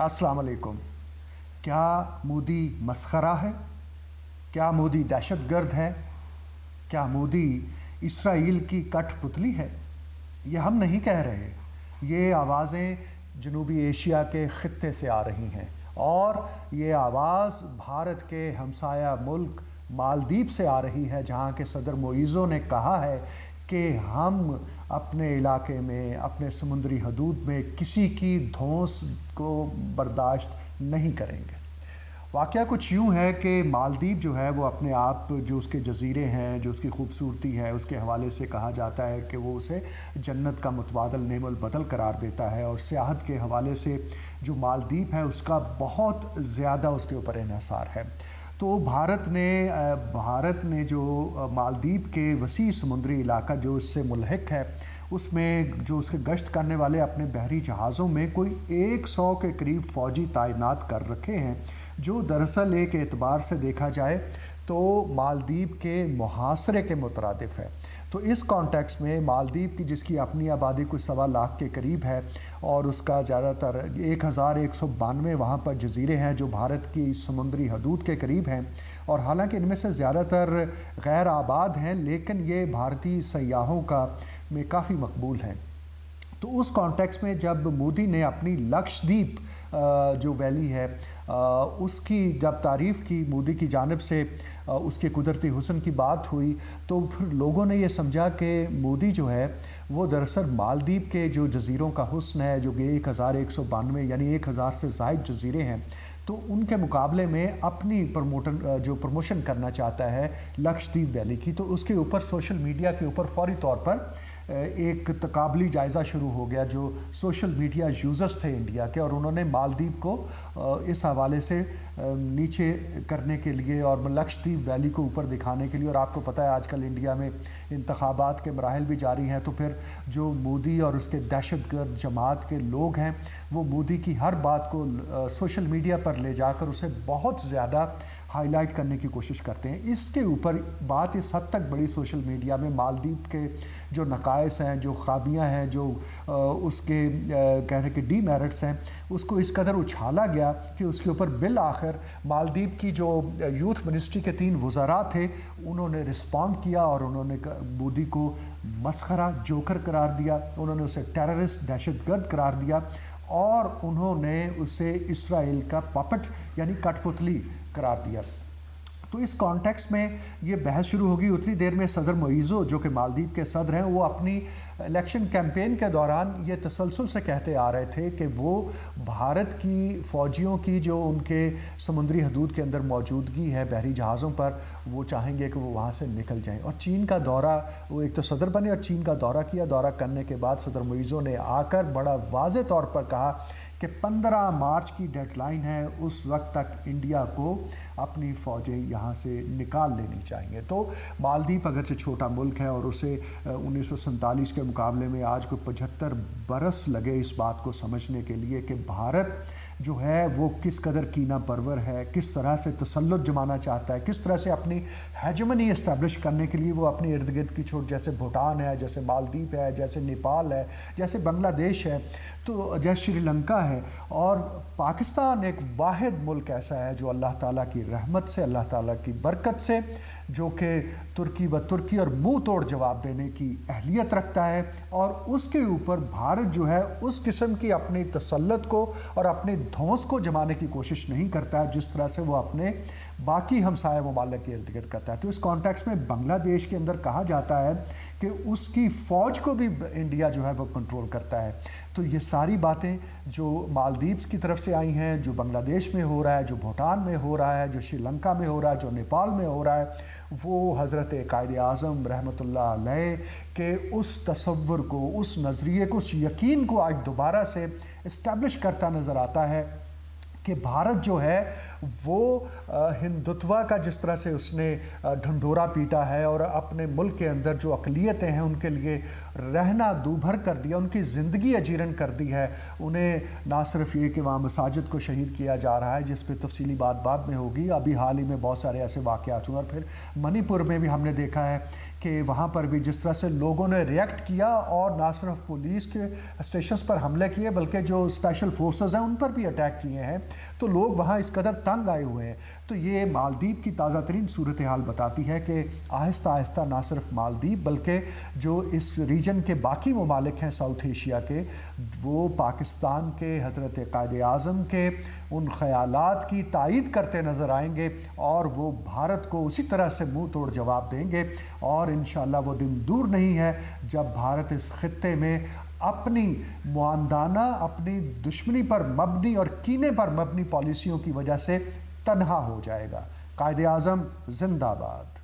السلام علیکم۔ کیا مودی مسخرہ ہے؟ کیا مودی دہشت گرد ہے؟ کیا مودی اسرائیل کی کٹ پتلی ہے؟ یہ ہم نہیں کہہ رہے، یہ آوازیں جنوبی ایشیا کے خطے سے آ رہی ہیں، اور یہ آواز بھارت کے ہمسایہ ملک مالدیپ سے آ رہی ہے، جہاں کے صدر موئیزو نے کہا ہے کہ ہم اپنے علاقے میں، اپنے سمندری حدود میں کسی کی دھونس کو برداشت نہیں کریں گے۔ واقعہ کچھ یوں ہے کہ مالدیپ جو ہے وہ اپنے آپ، جو اس کے جزیرے ہیں، جو اس کی خوبصورتی ہے، اس کے حوالے سے کہا جاتا ہے کہ وہ اسے جنت کا متبادل نعم البدل قرار دیتا ہے، اور سیاحت کے حوالے سے جو مالدیپ ہے اس کا بہت زیادہ اس کے اوپر انحصار ہے۔ تو بھارت نے جو مالدیپ کے وسیع سمندری علاقہ جو اس سے ملحق ہے، اس میں جو اس کے گشت کرنے والے اپنے بحری جہازوں میں کوئی 100 کے قریب فوجی تعینات کر رکھے ہیں، جو دراصل ایک اعتبار سے دیکھا جائے تو مالدیپ کے محاصرے کے مترادف ہے۔ تو اس کانٹیکس میں مالدیپ کی، جس کی اپنی آبادی کوئی 1.25 لاکھ کے قریب ہے، اور اس کا زیادہ تر 1192 وہاں پر جزیرے ہیں جو بھارت کی سمندری حدود کے قریب ہیں، اور حالانکہ ان میں سے زیادہ تر غیر آباد ہیں، لیکن یہ بھارتی سیاحوں میں کافی مقبول ہیں۔ تو اس کانٹیکس میں جب مودی نے اپنی لکشدیپ جو ویلی ہے اس کی جب تعریف کی، مودی کی جانب سے اس کے قدرتی حسن کی بات ہوئی، تو پھر لوگوں نے یہ سمجھا کہ مودی جو ہے وہ دراصل مالدیپ کے جو جزیروں کا حسن ہے، جو کہ 1192 یعنی 1000 سے زائد جزیرے ہیں، تو ان کے مقابلے میں اپنی پروموشن کرنا چاہتا ہے لکشدیپ ویلی کی۔ تو اس کے اوپر سوشل میڈیا کے اوپر فوری طور پر ایک تقابلی جائزہ شروع ہو گیا، جو سوشل میڈیا یوزرز تھے انڈیا کے، اور انہوں نے مالدیپ کو اس حوالے سے نیچے کرنے کے لیے اور لکشدیپ ویلی کو اوپر دکھانے کے لیے، اور آپ کو پتہ ہے آج کل انڈیا میں انتخابات کے مراحل بھی جاری ہیں، تو پھر جو مودی اور اس کے دہشت گرد جماعت کے لوگ ہیں وہ مودی کی ہر بات کو سوشل میڈیا پر لے جا کر اسے بہت زیادہ ہائی لائٹ کرنے کی کوشش کرتے ہیں۔ اس کے اوپر بات اس حد تک بڑی سوشل میڈیا میں، مالدیپ کے جو نقائص ہیں، جو خابیاں ہیں، جو اس کے کہنے کے ڈی میرٹس ہیں، اس کو اس قدر اچھالا گیا کہ اس کے اوپر بالآخر مالدیپ کی جو یوتھ منسٹری کے 3 وزراء تھے، انہوں نے رسپونڈ کیا، اور انہوں نے مودی کو مسخرہ، جوکر قرار دیا، انہوں نے اسے ٹیررسٹ، دہشت گرد قرار دیا، اور انہوں نے اسے اسرائیل کا پپٹ یعنی کٹ پتلی قرار دیا۔ تو اس کانٹیکس میں یہ بحث شروع ہوگی۔ اتنی دیر میں صدر موئیزو، جو کہ مالدیپ کے صدر ہیں، وہ اپنی الیکشن کیمپین کے دوران یہ تسلسل سے کہتے آ رہے تھے کہ وہ بھارت کی فوجیوں کی جو ان کے سمندری حدود کے اندر موجودگی ہے بحری جہازوں پر، وہ چاہیں گے کہ وہ وہاں سے نکل جائیں۔ اور چین کا دورہ، وہ ایک تو صدر بنے اور چین کا دورہ کیا۔ دورہ کرنے کے بعد صدر موئیزو نے آ کر بڑا واضح طور پر کہا کہ 15 مارچ کی ڈیڈ لائن ہے، اس وقت تک انڈیا کو اپنی فوجیں یہاں سے نکال لینی چاہیے۔ تو مالدیپ اگرچہ چھوٹا ملک ہے، اور اسے 1947 کے مقابلے میں آج کو 75 برس لگے اس بات کو سمجھنے کے لیے کہ بھارت جو ہے وہ کس قدر کینہ پرور ہے، کس طرح سے تسلط جمانا چاہتا ہے، کس طرح سے اپنی ہیجمنی اسٹیبلش کرنے کے لیے وہ اپنے ارد گرد کی جیسے بھوٹان ہے، جیسے مالدیپ ہے، جیسے نیپال ہے، جیسے بنگلہ دیش ہے، تو جیسے شری لنکا ہے، اور پاکستان ایک واحد ملک ایسا ہے جو اللہ تعالیٰ کی رحمت سے، اللہ تعالیٰ کی برکت سے، جو کہ ترکی اور منہ توڑ جواب دینے کی اہلیت رکھتا ہے، اور اس کے اوپر بھارت جو ہے اس قسم کی اپنی تسلط کو اور اپنے دھونس کو جمانے کی کوشش نہیں کرتا ہے جس طرح سے وہ اپنے باقی ہمسایہ ممالک کے ارد گرد کرتا ہے۔ تو اس کانٹیکس میں بنگلہ دیش کے اندر کہا جاتا ہے کہ اس کی فوج کو بھی انڈیا جو ہے وہ کنٹرول کرتا ہے۔ تو یہ ساری باتیں جو مالدیپس کی طرف سے آئی ہیں، جو بنگلہ دیش میں ہو رہا ہے، جو بھوٹان میں ہو رہا ہے، جو شری لنکا میں ہو رہا ہے، جو نیپال میں ہو رہا ہے، وہ حضرت قائد اعظم رحمۃ اللہ علیہ کے اس تصور کو، اس نظریے کو، اس یقین کو آج دوبارہ سے اسٹیبلش کرتا نظر آتا ہے کہ بھارت جو ہے وہ ہندوتوا کا جس طرح سے اس نے ڈھنڈورا پیٹا ہے، اور اپنے ملک کے اندر جو اقلیتیں ہیں ان کے لیے رہنا دوبھر کر دیا، ان کی زندگی اجیرن کر دی ہے۔ انہیں نہ صرف یہ کہ وہاں مساجد کو شہید کیا جا رہا ہے، جس پہ تفصیلی بات بعد میں ہوگی، ابھی حال ہی میں بہت سارے ایسے واقعات ہوئے، اور پھر منی پور میں بھی ہم نے دیکھا ہے کہ وہاں پر بھی جس طرح سے لوگوں نے ریئیکٹ کیا اور نہ صرف پولیس کے اسٹیشنز پر حملے کیے بلکہ جو اسپیشل فورسز ہیں ان پر بھی اٹیک کیے ہیں، تو لوگ وہاں اس قدر تنگ آئے ہوئے ہیں۔ تو یہ مالدیپ کی تازہ ترین صورتحال بتاتی ہے کہ آہستہ آہستہ نہ صرف مالدیپ بلکہ جو اس ریجن کے باقی ممالک ہیں ساؤتھ ایشیا کے، وہ پاکستان کے حضرت قائد اعظم کے ان خیالات کی تائید کرتے نظر آئیں گے اور وہ بھارت کو اسی طرح سے منہ توڑ جواب دیں گے، اور انشاءاللہ وہ دن دور نہیں ہے جب بھارت اس خطے میں اپنی معاندانہ، اپنی دشمنی پر مبنی اور کینے پر مبنی پالیسیوں کی وجہ سے تنہا ہو جائے گا۔ قائد اعظم زندہ باد۔